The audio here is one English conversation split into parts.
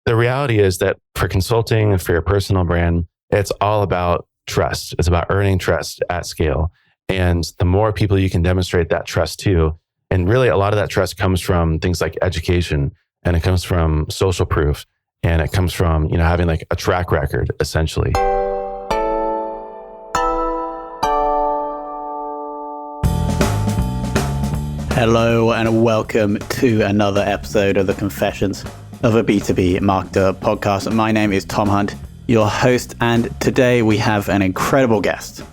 the reality is that for consulting and for your personal brand, it's all about trust. It's about earning trust at scale. And the more people you can demonstrate that trust to, and really a lot of that trust comes from things like education, and it comes from social proof, and it comes from, having like a track record, essentially. Hello and welcome to another episode of the Confessions of a B2B Marketer podcast. My name is Tom Hunt, your host, and today we have an incredible guest.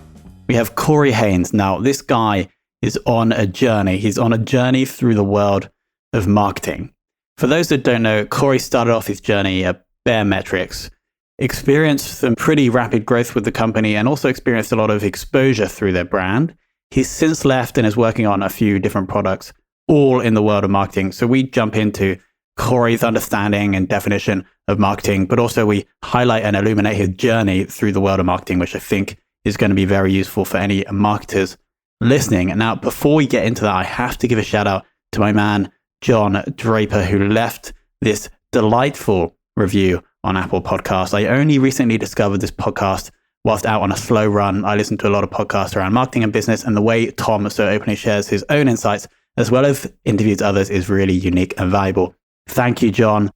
We have Corey Haines. Now, this guy is on a journey. He's on a journey through the world of marketing. For those that don't know, Corey started off his journey at Baremetrics, experienced some pretty rapid growth with the company, and also experienced a lot of exposure through their brand. He's since left and is working on a few different products, all in the world of marketing. So we jump into Corey's understanding and definition of marketing, but also we highlight and illuminate his journey through the world of marketing, which I think is going to be very useful for any marketers listening. And now, before we get into that, I have to give a shout out to my man, John Draper, who left this delightful review on Apple Podcasts. I only recently discovered this podcast whilst out on a slow run. I listen to a lot of podcasts around marketing and business, and the way Tom so openly shares his own insights, as well as interviews others, is really unique and valuable. Thank you, John.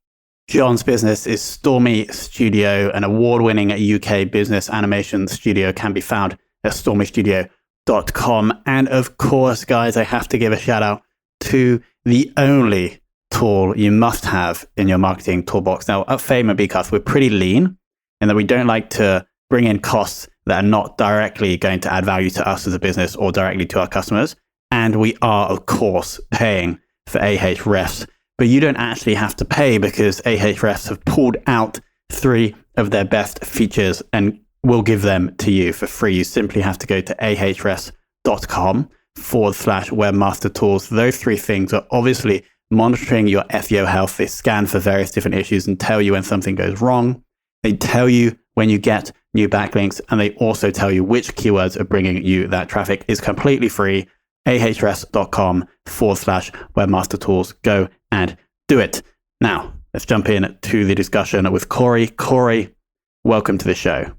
John's business is Stormy Studio, an award-winning UK business animation studio, can be found at stormystudio.com. And of course, guys, I have to give a shout out to the only tool you must have in your marketing toolbox. Now, at Fame and Bcast, we're pretty lean in that we don't like to bring in costs that are not directly going to add value to us as a business or directly to our customers. And we are, of course, paying for Ahrefs. But you don't actually have to pay, because Ahrefs have pulled out 3 of their best features and will give them to you for free. You simply have to go to ahrefs.com/webmastertools. Those 3 things are obviously monitoring your SEO health. They scan for various different issues and tell you when something goes wrong. They tell you when you get new backlinks, and they also tell you which keywords are bringing you that traffic. Is completely free. ahrefs.com/webmastertools. Go and do it. Now, let's jump in to the discussion with Corey. Corey, welcome to the show.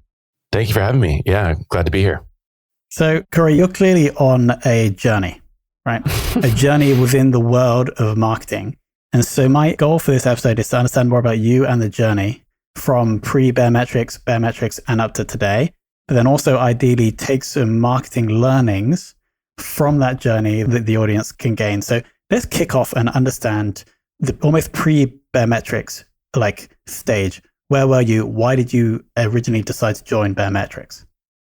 Thank you for having me. Yeah, glad to be here. So, Corey, you're clearly on a journey, right? A journey within the world of marketing. And so my goal for this episode is to understand more about you and the journey from pre-Baremetrics, and up to today, but then also ideally take some marketing learnings from that journey that the audience can gain. So let's kick off and understand the almost pre-Baremetrics stage. Where were you? Why did you originally decide to join Baremetrics?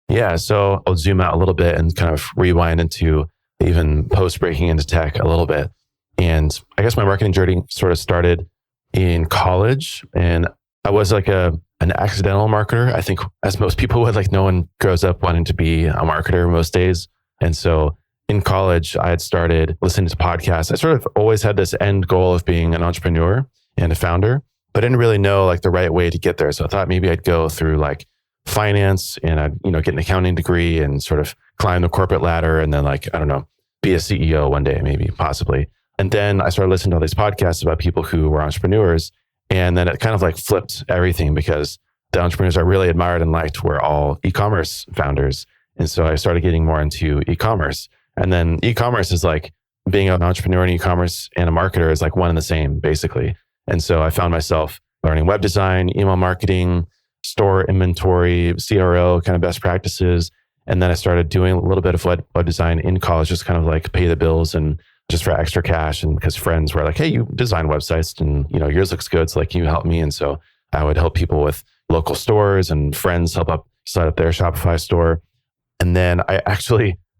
Yeah, so I'll zoom out a little bit and kind of rewind into even post-breaking into tech a little bit. And I guess my marketing journey sort of started in college, and I was like an accidental marketer. I think, as most people would, no one grows up wanting to be a marketer most days. And so in college, I had started listening to podcasts. I sort of always had this end goal of being an entrepreneur and a founder, but I didn't really know the right way to get there. So I thought maybe I'd go through finance and I'd, get an accounting degree and sort of climb the corporate ladder and then be a CEO one day, maybe, possibly. And then I started listening to all these podcasts about people who were entrepreneurs. And then it kind of flipped everything, because the entrepreneurs I really admired and liked were all e-commerce founders. And so I started getting more into e-commerce. And then e-commerce is being an entrepreneur in e-commerce and a marketer is one and the same, basically. And so I found myself learning web design, email marketing, store inventory, CRO, kind of best practices. And then I started doing a little bit of web design in college, just kind of pay the bills and just for extra cash. And because friends were hey, you design websites and, yours looks good. So can you help me? And so I would help people with local stores, and friends set up their Shopify store. And then I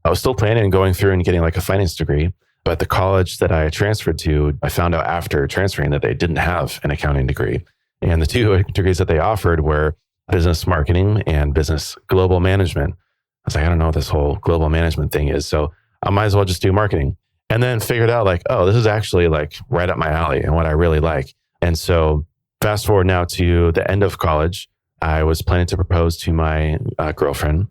was still planning on going through and getting a finance degree. But the college that I transferred to, I found out after transferring that they didn't have an accounting degree. And the 2 degrees that they offered were business marketing and business global management. I was I don't know what this whole global management thing is. So I might as well just do marketing. And then figured out oh, this is actually right up my alley and what I really like. And so fast forward now to the end of college, I was planning to propose to my girlfriend.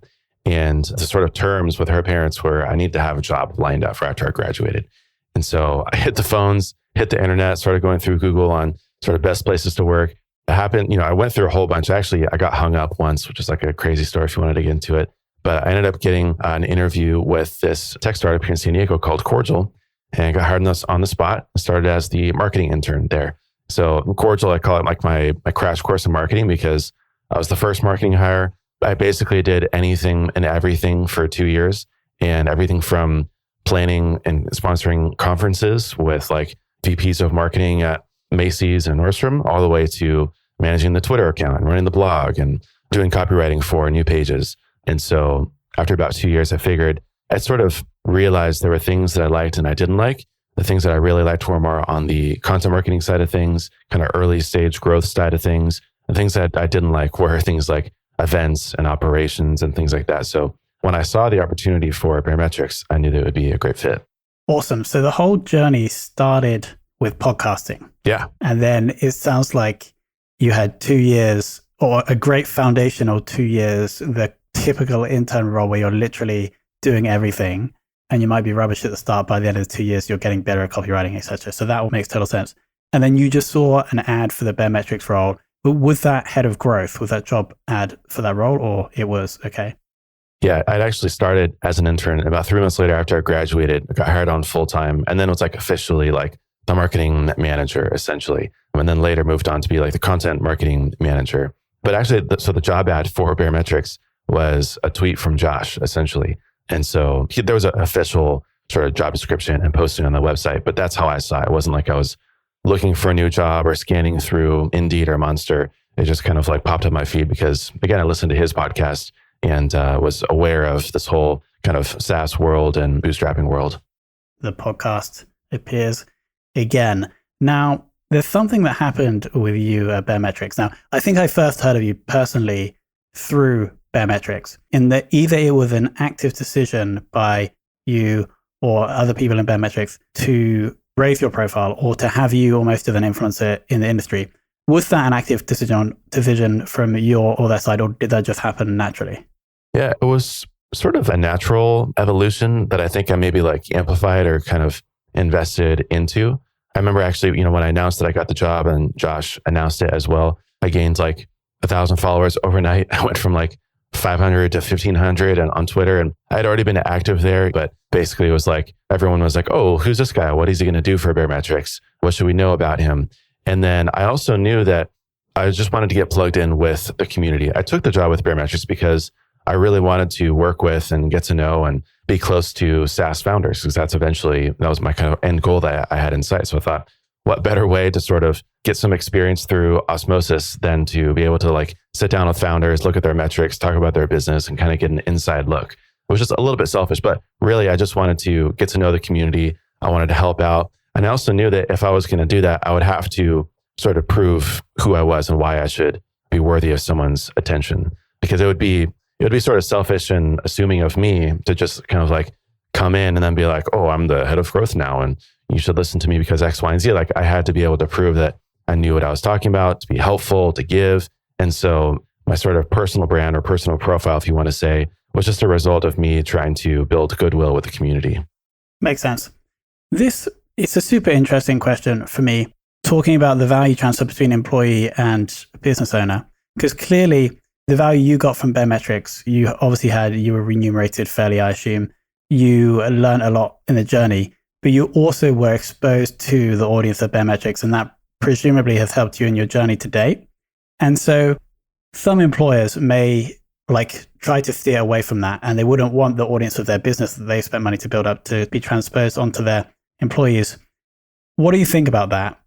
And the sort of terms with her parents were I need to have a job lined up for after I graduated. And so I hit the phones, hit the internet, started going through Google on sort of best places to work. it happened, I went through a whole bunch. Actually, I got hung up once, which is like a crazy story if you wanted to get into it. But I ended up getting an interview with this tech startup here in San Diego called Cordial, and got hired on the spot. I started as the marketing intern there. So Cordial, I call it like my crash course in marketing because I was the first marketing hire. I basically did anything and everything for 2 years, and everything from planning and sponsoring conferences with like VPs of marketing at Macy's and Nordstrom, all the way to managing the Twitter account and running the blog and doing copywriting for new pages. And so after about 2 years, I figured I sort of realized there were things that I liked and I didn't like. The things that I really liked were more on the content marketing side of things, kind of early stage growth side of things. The things that I didn't like were things like events and operations and things like that. So when I saw the opportunity for Baremetrics, I knew that it would be a great fit. Awesome. So the whole journey started with podcasting. Yeah. And then it sounds like you had 2 years or a great foundational 2 years, the typical intern role where you're literally doing everything and you might be rubbish at the start. By the end of the 2 years, you're getting better at copywriting, etc. So that all makes total sense. And then you just saw an ad for the Baremetrics role. But was that head of growth? Was that job ad for that role, or it was okay? Yeah, I'd actually started as an intern. About 3 months later, after I graduated, I got hired on full time, and then it was like officially like the marketing manager, essentially. And then later moved on to be like the content marketing manager. But actually, so the job ad for Baremetrics was a tweet from Josh, essentially. And so there was an official sort of job description and posting on the website, but that's how I saw it. It wasn't like I was looking for a new job or scanning through Indeed or Monster. It just kind of like popped up my feed because, again, I listened to his podcast and was aware of this whole kind of SaaS world and bootstrapping world. The podcast appears again. Now, there's something that happened with you at Baremetrics. Now, I think I first heard of you personally through Baremetrics, in that either it was an active decision by you or other people in Baremetrics to raise your profile or to have you almost as an influencer in the industry. Was that an active decision from your or their side, or did that just happen naturally? Yeah, it was sort of a natural evolution that I think I maybe like amplified or kind of invested into. I remember actually, when I announced that I got the job and Josh announced it as well, I gained like 1,000 followers overnight. I went from like 500 to 1,500 on Twitter, and I had already been active there, but basically it was like, everyone was like, oh, who's this guy? What is he going to do for Baremetrics? What should we know about him? And then I also knew that I just wanted to get plugged in with the community. I took the job with Baremetrics because I really wanted to work with and get to know and be close to SaaS founders, because that was my kind of end goal that I had in sight. So I thought, what better way to sort of get some experience through osmosis than to be able to like sit down with founders, look at their metrics, talk about their business, and kind of get an inside look. It was just a little bit selfish, but really I just wanted to get to know the community. I wanted to help out. And I also knew that if I was going to do that, I would have to sort of prove who I was and why I should be worthy of someone's attention, because it would be sort of selfish and assuming of me to just kind of like come in and then be like, oh, I'm the head of growth now, and you should listen to me because X, Y, and Z. Like I had to be able to prove that I knew what I was talking about, to be helpful, to give. And so my sort of personal brand or personal profile, if you want to say, was just a result of me trying to build goodwill with the community. Makes sense. It's a super interesting question for me, talking about the value transfer between employee and business owner, because clearly the value you got from Baremetrics, you were remunerated fairly, I assume. You learned a lot in the journey, but you also were exposed to the audience of Baremetrics, and that presumably has helped you in your journey to date. And so some employers may try to steer away from that, and they wouldn't want the audience of their business that they spent money to build up to be transposed onto their employees. What do you think about that?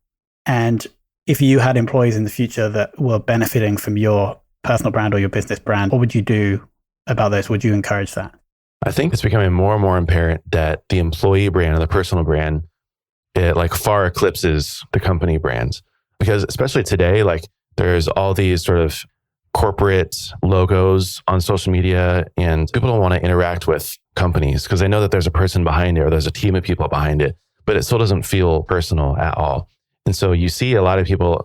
And if you had employees in the future that were benefiting from your personal brand or your business brand, what would you do about those? Would you encourage that? I think it's becoming more and more apparent that the employee brand and the personal brand, it like far eclipses the company brands. Because especially today, like there's all these sort of corporate logos on social media, and people don't want to interact with companies because they know that there's a person behind it or there's a team of people behind it, but it still doesn't feel personal at all. And so you see a lot of people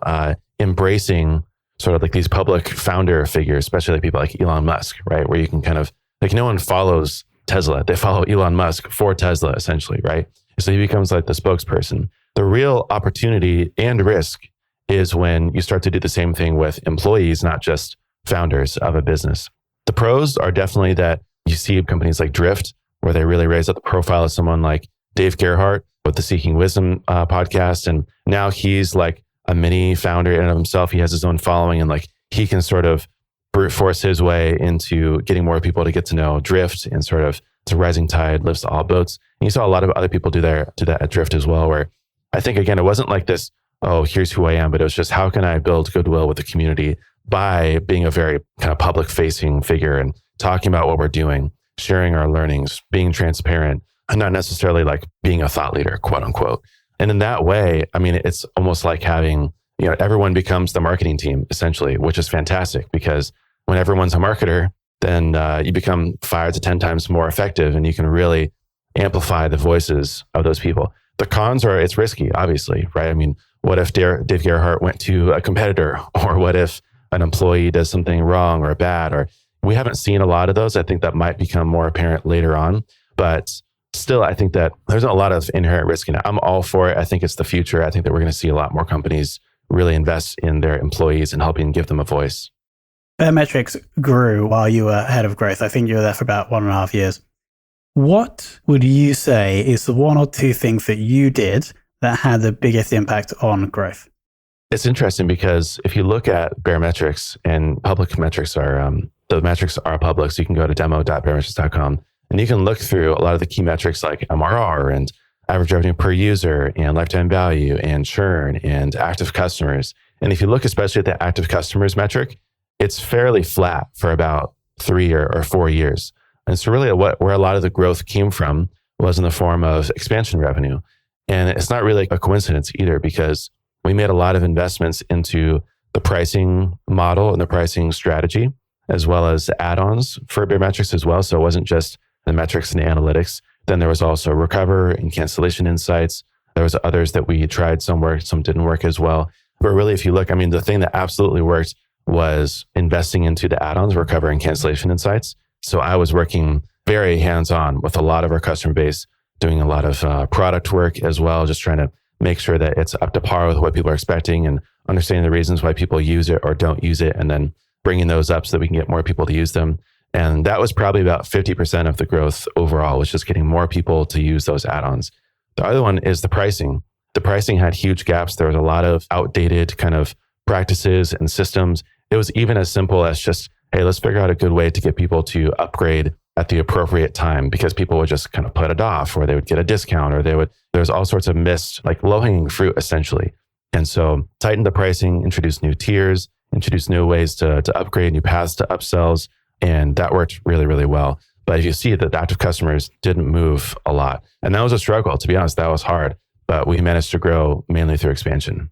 embracing sort of like these public founder figures, especially like people like Elon Musk, right? Where you can kind of, like no one follows Tesla. They follow Elon Musk for Tesla, essentially, right? So he becomes like the spokesperson. The real opportunity and risk is when you start to do the same thing with employees, not just founders of a business. The pros are definitely that you see companies like Drift, where they really raise up the profile of someone like Dave Gerhardt with the Seeking Wisdom podcast. And now he's like a mini founder in and of himself. He has his own following, and like he can sort of brute force his way into getting more people to get to know Drift, and sort of it's a rising tide lifts all boats. And you saw a lot of other people do that at Drift as well, where I think, again, it wasn't like this, oh, here's who I am, but it was just how can I build goodwill with the community by being a very kind of public facing figure and talking about what we're doing, sharing our learnings, being transparent, and not necessarily like being a thought leader, quote unquote. And in that way, I mean, it's almost like having, everyone becomes the marketing team essentially, which is fantastic because when everyone's a marketer, then you become 5 to 10 times more effective, and you can really amplify the voices of those people. The cons are it's risky, obviously, right? I mean, what if Dave Gerhardt went to a competitor, or what if an employee does something wrong or bad? Or we haven't seen a lot of those. I think that might become more apparent later on, but still, I think that there's a lot of inherent risk in it. I'm all for it. I think it's the future. I think that we're going to see a lot more companies really invest in their employees and helping give them a voice. Baremetrics grew while you were head of growth. I think you were there for about 1.5 years. What would you say is the one or two things that you did that had the biggest impact on growth? It's interesting because if you look at Baremetrics, and public metrics are, the metrics are public, so you can go to demo.baremetrics.com and you can look through a lot of the key metrics like MRR and average revenue per user and lifetime value and churn and active customers. And if you look especially at the active customers metric, it's fairly flat for about 3 or 4 years. And so really where a lot of the growth came from was in the form of expansion revenue. And it's not really a coincidence either, because we made a lot of investments into the pricing model and the pricing strategy, as well as add-ons for Baremetrics as well. So it wasn't just the metrics and the analytics. Then there was also Recover and Cancellation Insights. There was others that we tried, some worked, some didn't work as well. But really, if you look, I mean, the thing that absolutely worked was investing into the add-ons, Recover and Cancellation Insights. So I was working very hands-on with a lot of our customer base, doing a lot of product work as well, just trying to make sure that it's up to par with what people are expecting and understanding the reasons why people use it or don't use it, and then bringing those up so that we can get more people to use them. And that was probably about 50% of the growth overall, was just getting more people to use those add-ons. The other one is the pricing. The pricing had huge gaps. There was a lot of outdated kind of practices and systems. It was even as simple as just, hey, let's figure out a good way to get people to upgrade at the appropriate time, because people would just kind of put it off, or they would get a discount, or there's all sorts of missed, like low-hanging fruit essentially. And so tighten the pricing, introduce new tiers, introduce new ways to upgrade, new paths to upsells. And that worked really, really well. But if you see that the active customers didn't move a lot, and that was a struggle, to be honest, that was hard, but we managed to grow mainly through expansion.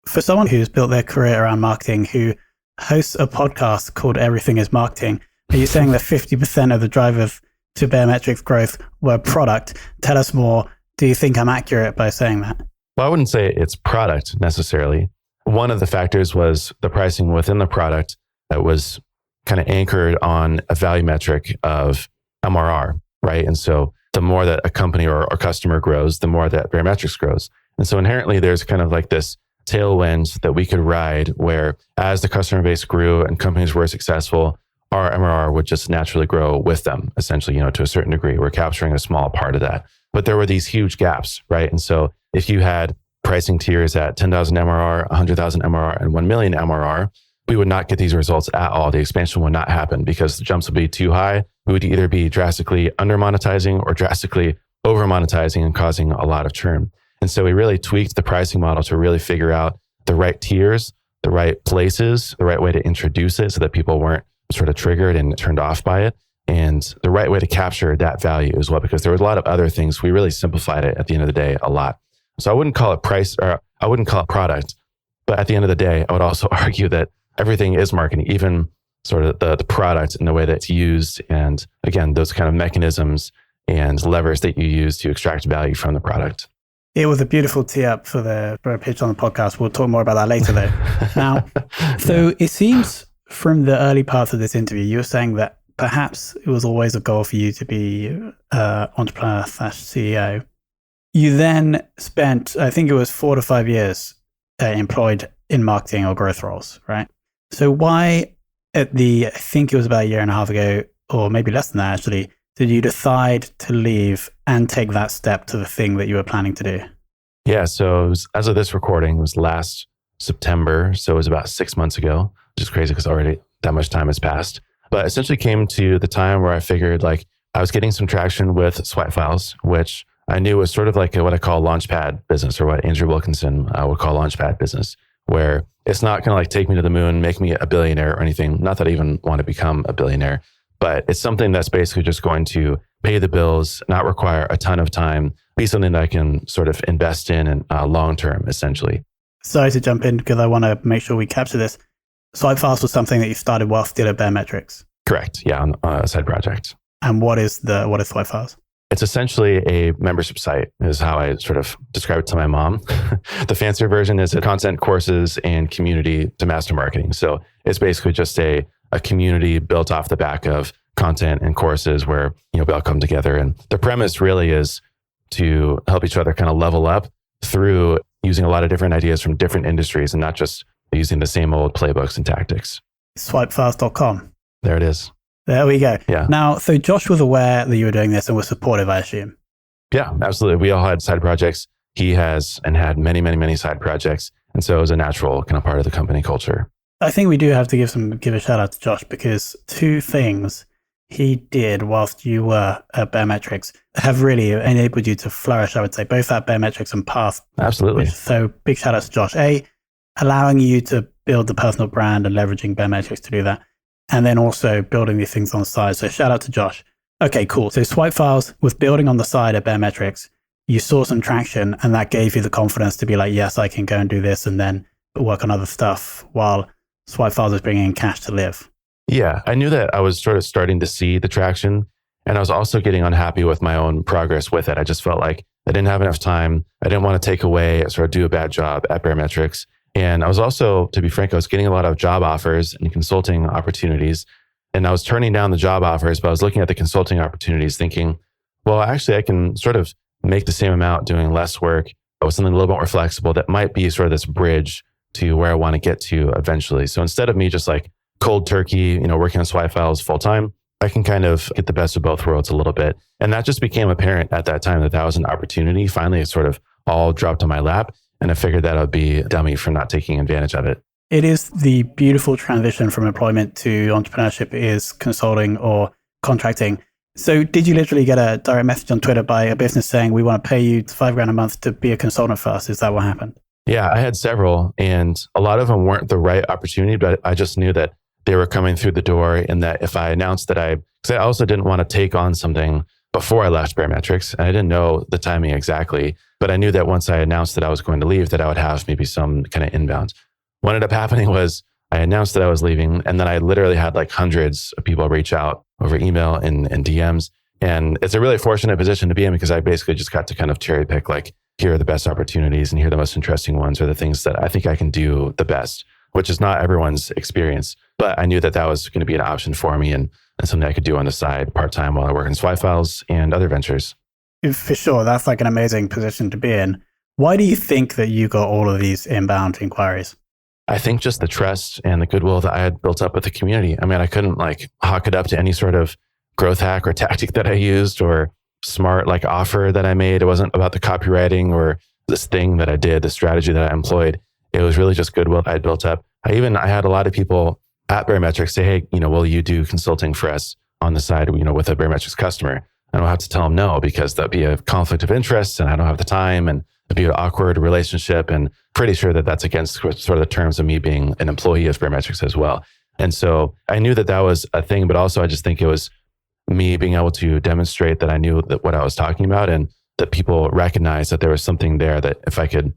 For someone who's built their career around marketing, who hosts a podcast called Everything is Marketing, are you saying that 50% of the drivers to Baremetrics growth were product? Tell us more. Do you think I'm accurate by saying that? Well, I wouldn't say it's product necessarily. One of the factors was the pricing within the product that was kind of anchored on a value metric of MRR, right? And so the more that a company or customer grows, the more that Baremetrics grows. And so inherently there's kind of like this tailwind that we could ride, where as the customer base grew and companies were successful, our MRR would just naturally grow with them, essentially, to a certain degree. We're capturing a small part of that. But there were these huge gaps, right? And so if you had pricing tiers at 10,000 MRR, 100,000 MRR, and 1 million MRR, we would not get these results at all. The expansion would not happen because the jumps would be too high. We would either be drastically under monetizing or drastically over monetizing and causing a lot of churn. And so we really tweaked the pricing model to really figure out the right tiers, the right places, the right way to introduce it so that people weren't sort of triggered and turned off by it, and the right way to capture that value as well, because there was a lot of other things. We really simplified it at the end of the day a lot. So I wouldn't call it price, or I wouldn't call it product, but at the end of the day, I would also argue that everything is marketing, even sort of the product and the way that it's used. And again, those kind of mechanisms and levers that you use to extract value from the product. It was a beautiful tee up for a pitch on the podcast. We'll talk more about that later though. Now, so it seems from the early parts of this interview, you were saying that perhaps it was always a goal for you to be entrepreneur/CEO. You then spent, I think it was 4 to 5 years employed in marketing or growth roles, right? So why I think it was about a year and a half ago, or maybe less than that actually, did you decide to leave and take that step to the thing that you were planning to do? Yeah. So it was, as of this recording, it was last September. So it was about 6 months ago, which is crazy because already that much time has passed. But essentially came to the time where I figured like I was getting some traction with Swipe Files, which I knew was sort of like what I call launchpad business, or what Andrew Wilkinson would call launchpad business, where it's not going to like take me to the moon, make me a billionaire or anything. Not that I even want to become a billionaire, but it's something that's basically just going to pay the bills, not require a ton of time, be something that I can sort of invest in and long-term, essentially. Sorry to jump in because I want to make sure we capture this. Swipe Files was something that you started while still at Baremetrics. Correct. Yeah, on a side project. And what is Swipe Files? It's essentially a membership site, is how I sort of describe it to my mom. The fancier version is content, courses, and community to master marketing. So it's basically just a community built off the back of content and courses where, we all come together. And the premise really is to help each other kind of level up through using a lot of different ideas from different industries and not just using the same old playbooks and tactics. Swipefiles.com. There it is. There we go. Yeah. Now, so Josh was aware that you were doing this and was supportive, I assume. Yeah, absolutely. We all had side projects. He has and had many, many, many side projects. And so it was a natural kind of part of the company culture. I think we do have to give a shout out to Josh because two things he did whilst you were at Baremetrics have really enabled you to flourish, I would say, both at Baremetrics and Path. Absolutely. So big shout out to Josh. Allowing you to build the personal brand and leveraging Baremetrics to do that. And then also building these things on the side. So shout out to Josh. Okay, cool. So Swipe Files was building on the side at Baremetrics. You saw some traction and that gave you the confidence to be like, yes, I can go and do this and then work on other stuff while Swipe Files is bringing in cash to live. Yeah, I knew that I was sort of starting to see the traction, and I was also getting unhappy with my own progress with it. I just felt like I didn't have enough time. I didn't want to take away, sort of do a bad job at Baremetrics. And I was also, to be frank, I was getting a lot of job offers and consulting opportunities. And I was turning down the job offers, but I was looking at the consulting opportunities thinking, well, actually, I can sort of make the same amount doing less work with something a little bit more flexible that might be sort of this bridge to where I want to get to eventually. So instead of me just like cold turkey, working on Swipe Files full time, I can kind of get the best of both worlds a little bit. And that just became apparent at that time that was an opportunity. Finally, it sort of all dropped on my lap. And I figured that I would be dummy for not taking advantage of it. It is the beautiful transition from employment to entrepreneurship is consulting or contracting. So did you literally get a direct message on Twitter by a business saying, we want to pay you $5,000 a month to be a consultant for us? Is that what happened? Yeah, I had several, and a lot of them weren't the right opportunity, but I just knew that they were coming through the door, and that if I announced that because I also didn't want to take on something before I left Baremetrics, and I didn't know the timing exactly, but I knew that once I announced that I was going to leave, that I would have maybe some kind of inbound. What ended up happening was I announced that I was leaving, and then I literally had like hundreds of people reach out over email and DMs. And it's a really fortunate position to be in because I basically just got to kind of cherry pick, like, here are the best opportunities and here are the most interesting ones, or the things that I think I can do the best, which is not everyone's experience. But I knew that was going to be an option for me and something I could do on the side part-time while I work in Swipe Files and other ventures. For sure. That's like an amazing position to be in. Why do you think that you got all of these inbound inquiries? I think just the trust and the goodwill that I had built up with the community. I mean, I couldn't like hawk it up to any sort of growth hack or tactic that I used or smart like offer that I made. It wasn't about the copywriting or this thing that I did, the strategy that I employed. It was really just goodwill I had built up. I had a lot of people at Baremetrics say, hey, will you do consulting for us on the side, with a Baremetrics customer? I don't have to tell them no, because that'd be a conflict of interest and I don't have the time and it'd be an awkward relationship, and pretty sure that that's against sort of the terms of me being an employee of Baremetrics as well. And so I knew that was a thing, but also I just think it was me being able to demonstrate that I knew that what I was talking about and that people recognized that there was something there that if I could,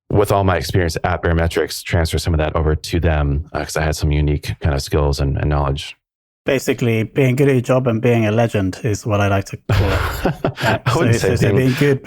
with all my experience at Baremetrics, transfer some of that over to them because I had some unique kind of skills and knowledge. Basically, being good at your job and being a legend is what I like to call it. I wouldn't say being good.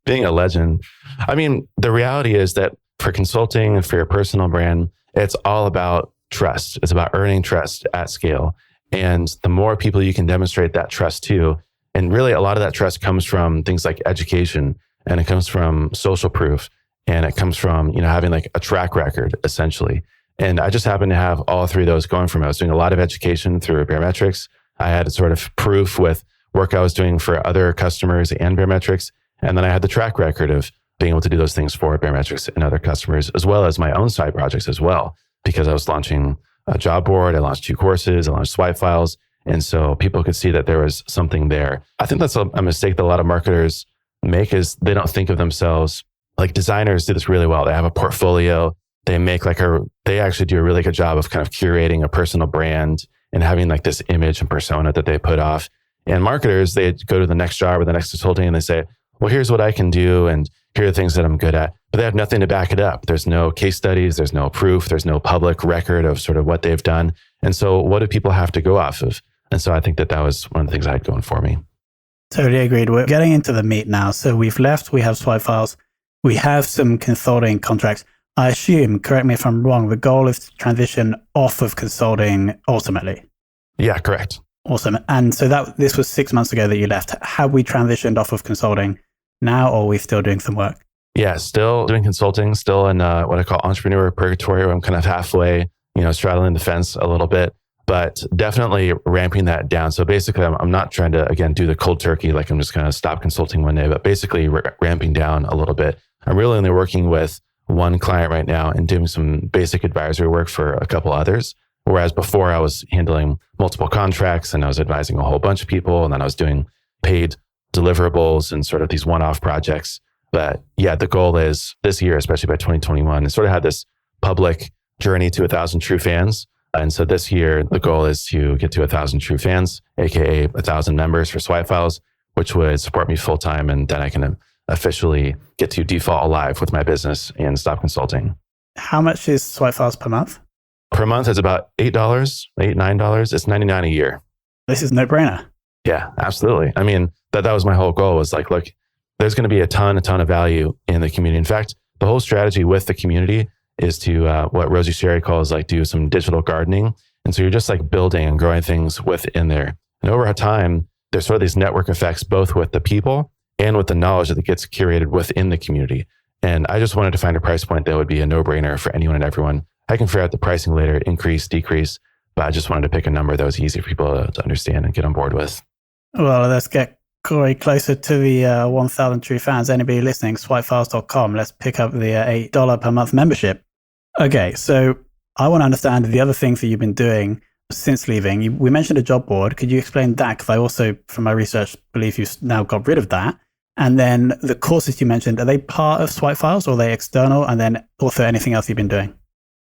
Being a legend. I mean, the reality is that for consulting and for your personal brand, it's all about trust. It's about earning trust at scale. And the more people you can demonstrate that trust to, and really a lot of that trust comes from things like education, and it comes from social proof And it comes from, having like a track record essentially. And I just happened to have all three of those going for me. I was doing a lot of education through Baremetrics. I had sort of proof with work I was doing for other customers and Baremetrics. And then I had the track record of being able to do those things for Baremetrics and other customers, as well as my own side projects as well, because I was launching a job board. I launched 2 courses. I launched Swipe Files. And so people could see that there was something there. I think that's a mistake that a lot of marketers make, is they don't think of themselves like designers do this really well. They have a portfolio. They make they actually do a really good job of kind of curating a personal brand and having like this image and persona that they put off. And marketers, they go to the next job or the next consulting and they say, well, here's what I can do. And here are the things that I'm good at. But they have nothing to back it up. There's no case studies. There's no proof. There's no public record of sort of what they've done. And so what do people have to go off of? And so I think that was one of the things I had going for me. Totally agreed. We're getting into the meat now. So we have Swipe Files. We have some consulting contracts. I assume, correct me if I'm wrong, the goal is to transition off of consulting ultimately. Yeah, correct. Awesome. And so this was 6 months ago that you left. Have we transitioned off of consulting now, or are we still doing some work? Yeah, still doing consulting, still in what I call entrepreneur purgatory, where I'm kind of halfway, straddling the fence a little bit, but definitely ramping that down. So basically, I'm not trying to, again, do the cold turkey, like I'm just going to stop consulting one day, but basically ramping down a little bit. I'm really only working with one client right now and doing some basic advisory work for a couple others. Whereas before I was handling multiple contracts and I was advising a whole bunch of people, and then I was doing paid deliverables and sort of these one-off projects. But yeah, the goal is this year, especially by 2021, and sort of had this public journey to 1,000 true fans. And so this year, the goal is to get to 1,000 true fans, aka 1,000 members for Swipe Files, which would support me full-time. And then I can officially get to default alive with my business and stop consulting. How much is Swipe Files per month? Per month, it's about $8, $9. It's $99 a year. This is no-brainer. Yeah, absolutely. I mean, that was my whole goal, was like, look, there's going to be a ton of value in the community. In fact, the whole strategy with the community is to what Rosie Sherry calls like do some digital gardening. And so you're just like building and growing things within there. And over time, there's sort of these network effects, both with the people and with the knowledge that gets curated within the community. And I just wanted to find a price point that would be a no-brainer for anyone and everyone. I can figure out the pricing later, increase, decrease, but I just wanted to pick a number that was easy for people to understand and get on board with. Well, let's get Corey closer to the 1,000 true fans. Anybody listening, swipefiles.com. Let's pick up the $8 per month membership. Okay, so I want to understand the other things that you've been doing since leaving. We mentioned a job board. Could you explain that? Because I also, from my research, believe you've now got rid of that. And then the courses you mentioned, are they part of Swipe Files or are they external? And then also anything else you've been doing?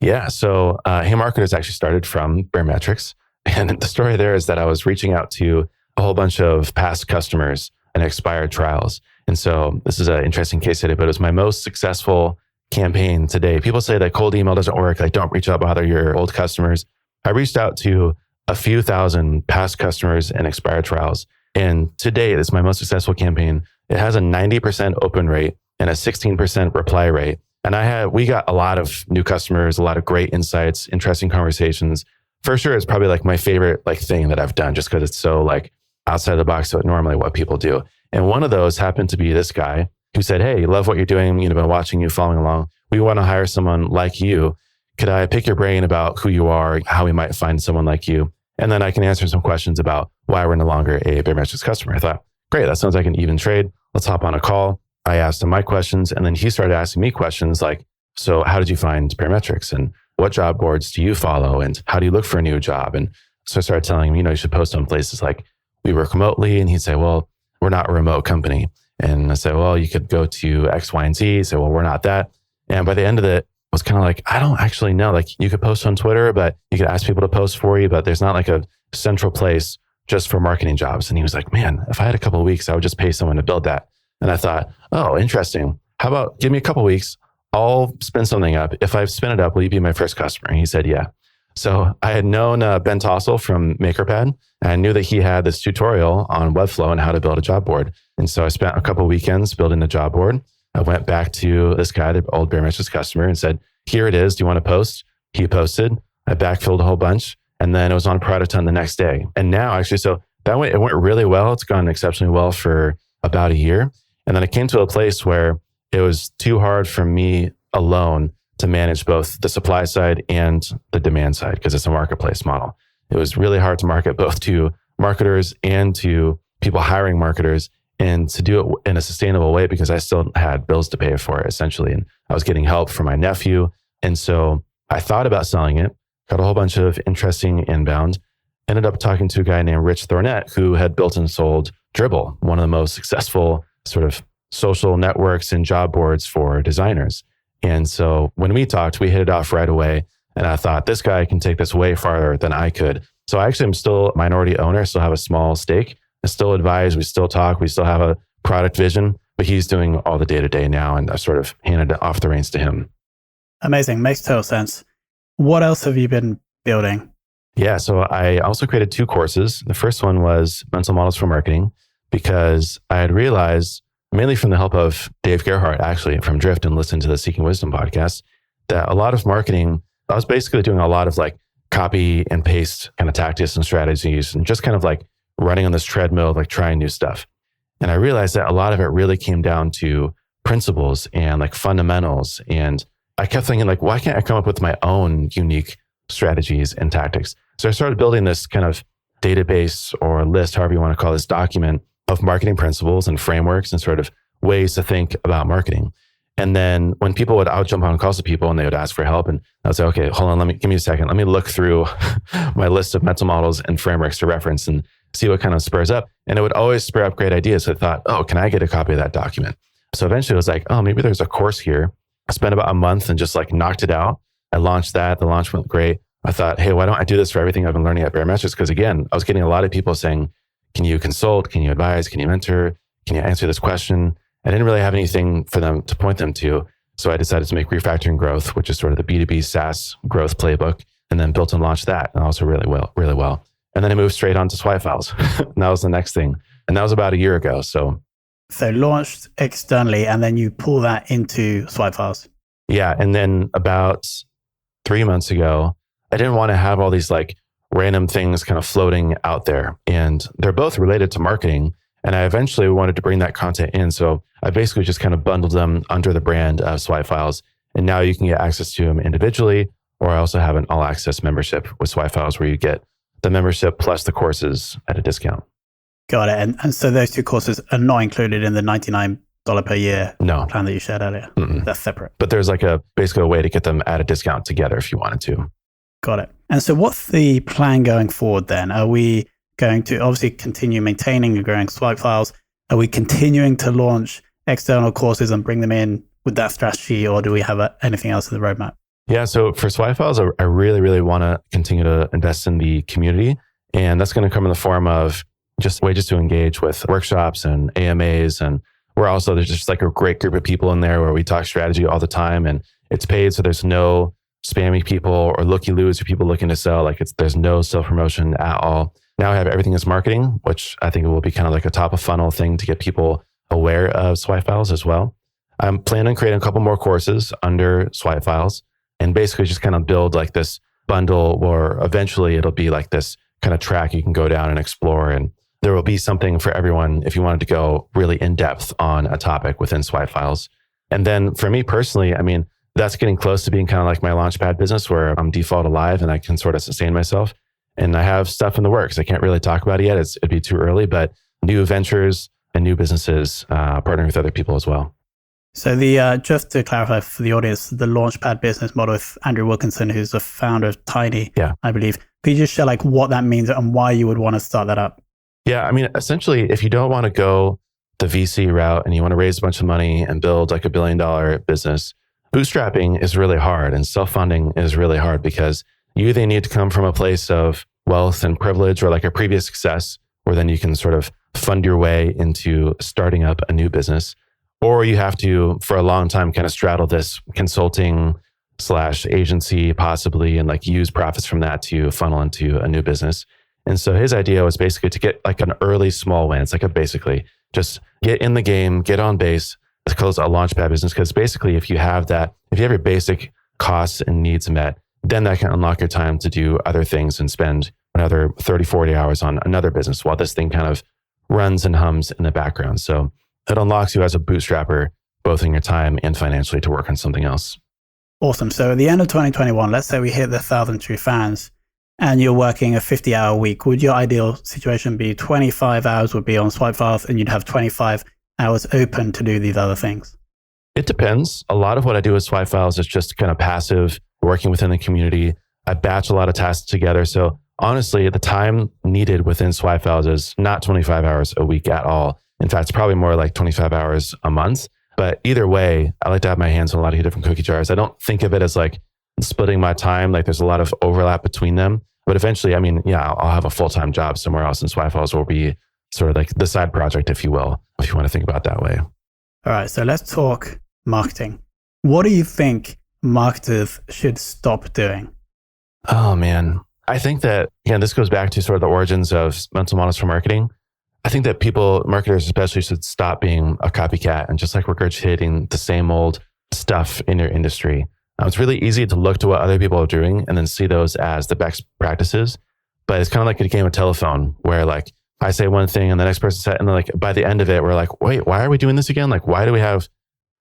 Yeah, so Hey Marketers actually started from Baremetrics. And the story there is that I was reaching out to a whole bunch of past customers and expired trials. And so this is an interesting case study, but it was my most successful campaign today. People say that cold email doesn't work. Like, don't reach out, bother your old customers. I reached out to a few thousand past customers and expired trials. And today, this is my most successful campaign. It has a 90% open rate and a 16% reply rate. And we got a lot of new customers, a lot of great insights, interesting conversations. For sure, it's probably like my favorite thing that I've done, just because it's so like outside the box to normally what people do. And one of those happened to be this guy who said, "Hey, love what you're doing. Been watching you, following along. We want to hire someone like you. Could I pick your brain about who you are, how we might find someone like you? And then I can answer some questions about why we're no longer a Baremetrics customer." I thought, great, that sounds like an even trade. Let's hop on a call. I asked him my questions, and then he started asking me questions like, so how did you find Baremetrics? And what job boards do you follow? And how do you look for a new job? And so I started telling him, you should post on places like We Work Remotely. And he'd say, well, we're not a remote company. And I said, well, you could go to X, Y, and Z. He said, well, we're not that. And by the end of it, I was kind of like, I don't actually know. Like, you could post on Twitter, but you could ask people to post for you, but there's not like a central place just for marketing jobs. And he was like, man, if I had a couple of weeks, I would just pay someone to build that. And I thought, oh, interesting. How about give me a couple of weeks? I'll spin something up. If I spin it up, will you be my first customer? And he said, yeah. So I had known Ben Tossell from MakerPad, and I knew that he had this tutorial on Webflow and how to build a job board. And so I spent a couple of weekends building the job board. I went back to this guy, the old Baremetrics customer, and said, here it is. Do you want to post? He posted. I backfilled a whole bunch. And then it was on Product Hunt the next day. And now actually, so that way it went really well. It's gone exceptionally well for about a year. And then it came to a place where it was too hard for me alone to manage both the supply side and the demand side because it's a marketplace model. It was really hard to market both to marketers and to people hiring marketers, and to do it in a sustainable way because I still had bills to pay for, essentially. And I was getting help from my nephew. And so I thought about selling it, got a whole bunch of interesting inbound, ended up talking to a guy named Rich Thornett, who had built and sold Dribbble, one of the most successful sort of social networks and job boards for designers. And so when we talked, we hit it off right away. And I thought, this guy can take this way farther than I could. So I actually am still a minority owner, still have a small stake. I still advise, we still talk, we still have a product vision, but he's doing all the day-to-day now, and I sort of handed off the reins to him. Amazing. Makes total sense. What else have you been building? Yeah, so I also created 2 courses. The first one was Mental Models for Marketing, because I had realized, mainly from the help of Dave Gerhardt, actually, from Drift and listening to the Seeking Wisdom podcast, that a lot of marketing, I was basically doing a lot of like copy and paste kind of tactics and strategies, and just kind of like running on this treadmill, like trying new stuff. And I realized that a lot of it really came down to principles and like fundamentals. And I kept thinking like, why can't I come up with my own unique strategies and tactics? So I started building this kind of database or list, however you want to call this document, of marketing principles and frameworks and sort of ways to think about marketing. And then when people would, I would jump on calls with people and they would ask for help. And I would say, okay, hold on, give me a second. Let me look through my list of mental models and frameworks to reference and see what kind of spurs up. And it would always spur up great ideas. So I thought, oh, can I get a copy of that document? So eventually it was like, oh, maybe there's a course here. I spent about a month and just like knocked it out. I launched that. The launch went great. I thought, hey, why don't I do this for everything I've been learning at Barometrics? Because again, I was getting a lot of people saying, can you consult? Can you advise? Can you mentor? Can you answer this question? I didn't really have anything for them to point them to. So I decided to make Refactoring Growth, which is sort of the B2B SaaS growth playbook, and then built and launched that, and also really well. And then I moved straight on to Swipe Files. And that was the next thing. And that was about a year ago. So launched externally, and then you pull that into Swipe Files. Yeah. And then about 3 months ago, I didn't want to have all these like random things kind of floating out there. And they're both related to marketing. And I eventually wanted to bring that content in. So I basically just kind of bundled them under the brand of Swipe Files. And now you can get access to them individually, or I also have an all access membership with Swipe Files where you get the membership plus the courses at a discount. Got it. And so those 2 courses are not included in the $99 per year plan that you shared earlier. Mm-mm. That's separate. But there's like basically a way to get them at a discount together if you wanted to. Got it. And so what's the plan going forward then? Are we going to obviously continue maintaining and growing Swipe Files? Are we continuing to launch external courses and bring them in with that strategy, or do we have anything else in the roadmap? Yeah, so for Swipe Files, I really, really want to continue to invest in the community. And that's going to come in the form of just ways to engage with workshops and AMAs. And there's just like a great group of people in there where we talk strategy all the time, and it's paid. So there's no spammy people or looky-loos or people looking to sell. Like there's no self-promotion at all. Now I have everything as marketing, which I think will be kind of like a top of funnel thing to get people aware of Swipe Files as well. I'm planning on creating a couple more courses under Swipe Files and basically just kind of build like this bundle where eventually it'll be like this kind of track you can go down and explore. And there will be something for everyone if you wanted to go really in depth on a topic within Swipe Files. And then for me personally, I mean, that's getting close to being kind of like my Launchpad business where I'm default alive and I can sort of sustain myself. And I have stuff in the works. I can't really talk about it yet. It'd be too early, but new ventures and new businesses, partnering with other people as well. So just to clarify for the audience, the Launchpad business model with Andrew Wilkinson, who's the founder of Tiny, I believe. Could you just share like what that means and why you would want to start that up? Yeah, I mean, essentially, if you don't want to go the VC route and you want to raise a bunch of money and build like $1 billion business, bootstrapping is really hard and self-funding is really hard because you either need to come from a place of wealth and privilege or like a previous success where then you can sort of fund your way into starting up a new business, or you have to, for a long time, kind of straddle this consulting / agency possibly and like use profits from that to funnel into a new business. And so his idea was basically to get like an early small win. It's like basically just get in the game, get on base, close a Launchpad business. Because basically if you have your basic costs and needs met, then that can unlock your time to do other things and spend another 30, 40 hours on another business while this thing kind of runs and hums in the background. So it unlocks you as a bootstrapper both in your time and financially to work on something else. Awesome. So at the end of 2021, let's say we hit the 1,000 true fans and you're working a 50-hour week. Would your ideal situation be 25 hours would be on Swipe Files and you'd have 25 hours open to do these other things? It depends. A lot of what I do with Swipe Files is just kind of passive, working within the community. I batch a lot of tasks together. So honestly, the time needed within Swipe Files is not 25 hours a week at all. In fact, it's probably more like 25 hours a month. But either way, I like to have my hands on a lot of different cookie jars. I don't think of it as like splitting my time. Like there's a lot of overlap between them. But eventually, I mean, yeah, I'll have a full-time job somewhere else, and Swipe Files will be sort of like the side project, if you will, if you want to think about it that way. All right, so let's talk marketing. What do you think marketers should stop doing? Oh, man. I think that, again, this goes back to sort of the origins of mental models for marketing. I think that marketers especially, should stop being a copycat and just like regurgitating the same old stuff in your industry. It's really easy to look to what other people are doing and then see those as the best practices. But it's kind of like a game of telephone where like I say one thing and the next person said, and then like by the end of it, we're like, wait, why are we doing this again? Like, why do we have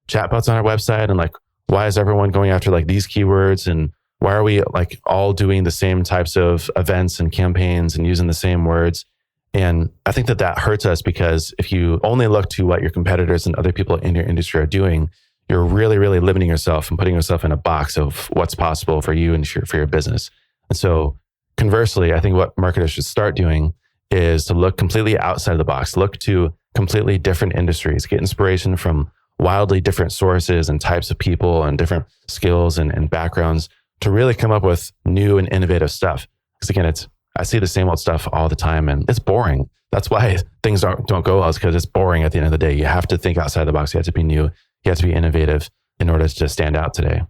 chatbots on our website? And like, why is everyone going after like these keywords? And why are we like all doing the same types of events and campaigns and using the same words? And I think that hurts us because if you only look to what your competitors and other people in your industry are doing, you're really, really limiting yourself and putting yourself in a box of what's possible for you and for your business. And so conversely, I think what marketers should start doing is to look completely outside of the box, look to completely different industries, get inspiration from wildly different sources and types of people and different skills and backgrounds to really come up with new and innovative stuff. Because again, I see the same old stuff all the time and it's boring. That's why things don't go well, is because it's boring at the end of the day. You have to think outside the box. You have to be new. You have to be innovative in order to stand out today.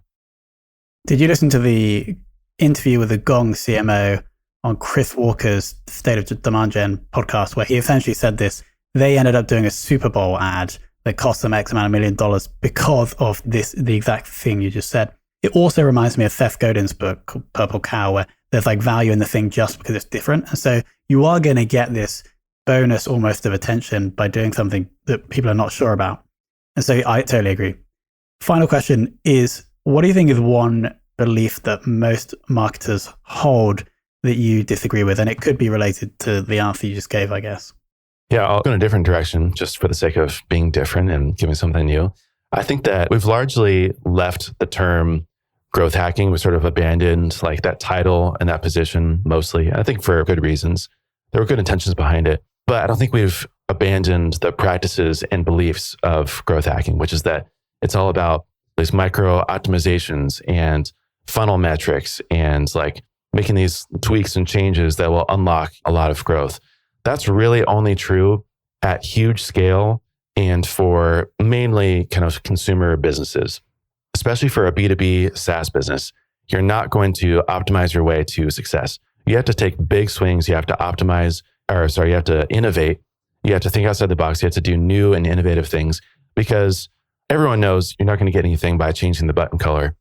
Did you listen to the interview with the Gong CMO on Chris Walker's State of Demand Gen podcast, where he essentially said this? They ended up doing a Super Bowl ad that cost them X amount of $1 million because of the exact thing you just said. It also reminds me of Seth Godin's book called Purple Cow, where there's like value in the thing just because it's different. And so you are going to get this bonus almost of attention by doing something that people are not sure about. And so I totally agree. Final question is, what do you think is one belief that most marketers hold that you disagree with? And it could be related to the answer you just gave, I guess. Yeah, I'll go in a different direction just for the sake of being different and giving something new. I think that we've largely left the term growth hacking. We sort of abandoned like that title and that position mostly. I think for good reasons. There were good intentions behind it, but I don't think we've abandoned the practices and beliefs of growth hacking, which is that it's all about these micro optimizations and funnel metrics and like making these tweaks and changes that will unlock a lot of growth. That's really only true at huge scale and for mainly kind of consumer businesses, especially for a B2B SaaS business. You're not going to optimize your way to success. You have to take big swings. You have to innovate. You have to think outside the box. You have to do new and innovative things because everyone knows you're not going to get anything by changing the button color.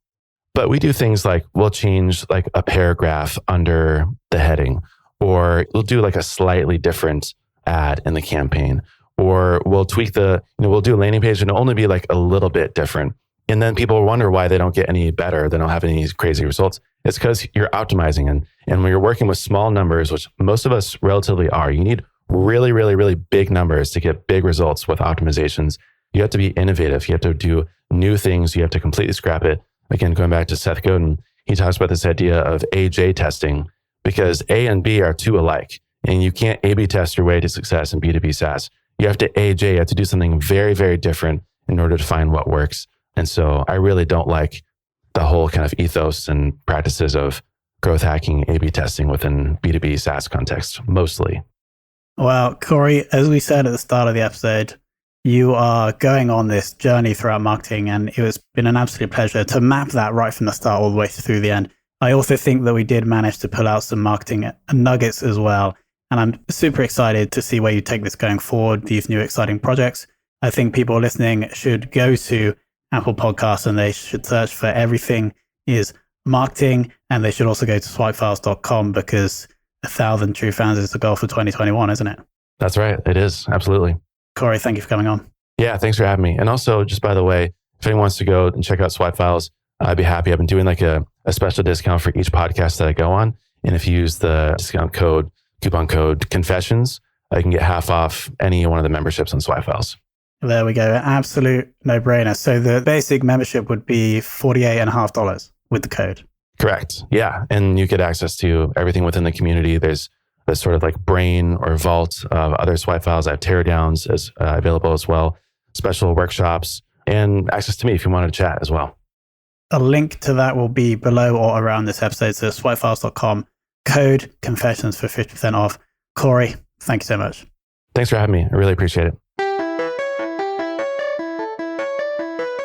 But we do things like we'll change like a paragraph under the heading, or we'll do like a slightly different ad in the campaign, or we'll tweak we'll do a landing page and it'll only be like a little bit different. And then people wonder why they don't get any better. They don't have any crazy results. It's because you're optimizing. And when you're working with small numbers, which most of us relatively are, you need really, really, really big numbers to get big results with optimizations. You have to be innovative. You have to do new things. You have to completely scrap it. Again, going back to Seth Godin, he talks about this idea of AJ testing because A and B are two alike. And you can't A/B test your way to success in B2B SaaS. You have to AJ, you have to do something very, very different in order to find what works. And so I really don't like the whole kind of ethos and practices of growth hacking, A/B testing within B2B SaaS context, mostly. Well, Corey, as we said at the start of the episode, you are going on this journey throughout marketing, and it has been an absolute pleasure to map that right from the start all the way through the end. I also think that we did manage to pull out some marketing nuggets as well. And I'm super excited to see where you take this going forward, these new exciting projects. I think people listening should go to Apple Podcasts and they should search for Everything is Marketing. And they should also go to swipefiles.com because 1,000 true fans is the goal for 2021, isn't it? That's right. It is. Absolutely. Corey, thank you for coming on. Yeah, thanks for having me. And also, just by the way, if anyone wants to go and check out Swipe Files, I'd be happy. I've been doing like a special discount for each podcast that I go on. And if you use the coupon code Confessions, I can get half off any one of the memberships on Swipe Files. There we go. Absolute no-brainer. So the basic membership would be $48.50 with the code. Correct. Yeah. And you get access to everything within the community. There's this sort of like brain or vault of other Swipe Files. I have teardowns as available as well, special workshops, and access to me if you wanted to chat as well. A link to that will be below or around this episode. So swipefiles.com, code Confessions for 50% off. Corey, thank you so much. Thanks for having me. I really appreciate it.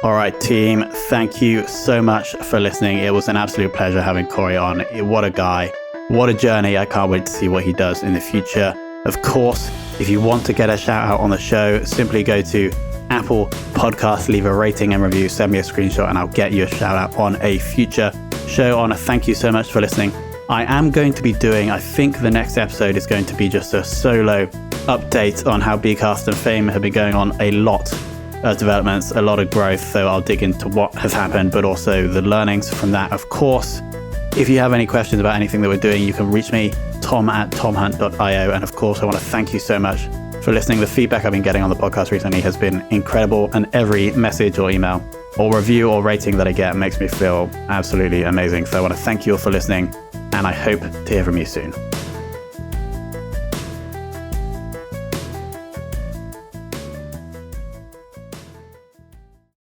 All right, team. Thank you so much for listening. It was an absolute pleasure having Corey on. What a guy. What a journey. I can't wait to see what he does in the future. Of course, if you want to get a shout out on the show, simply go to Apple Podcasts, leave a rating and review, send me a screenshot, and I'll get you a shout out on a future show. On thank you so much for listening. I am going to be doing, I think the next episode is going to be just a solo update on how Bcast and Fame have been going on. A lot of developments, a lot of growth. So I'll dig into what has happened, but also the learnings from that, of course. If you have any questions about anything that we're doing, you can reach me, tom@tomhunt.io. And of course, I want to thank you so much for listening. The feedback I've been getting on the podcast recently has been incredible. And every message or email or review or rating that I get makes me feel absolutely amazing. So I want to thank you all for listening. And I hope to hear from you soon.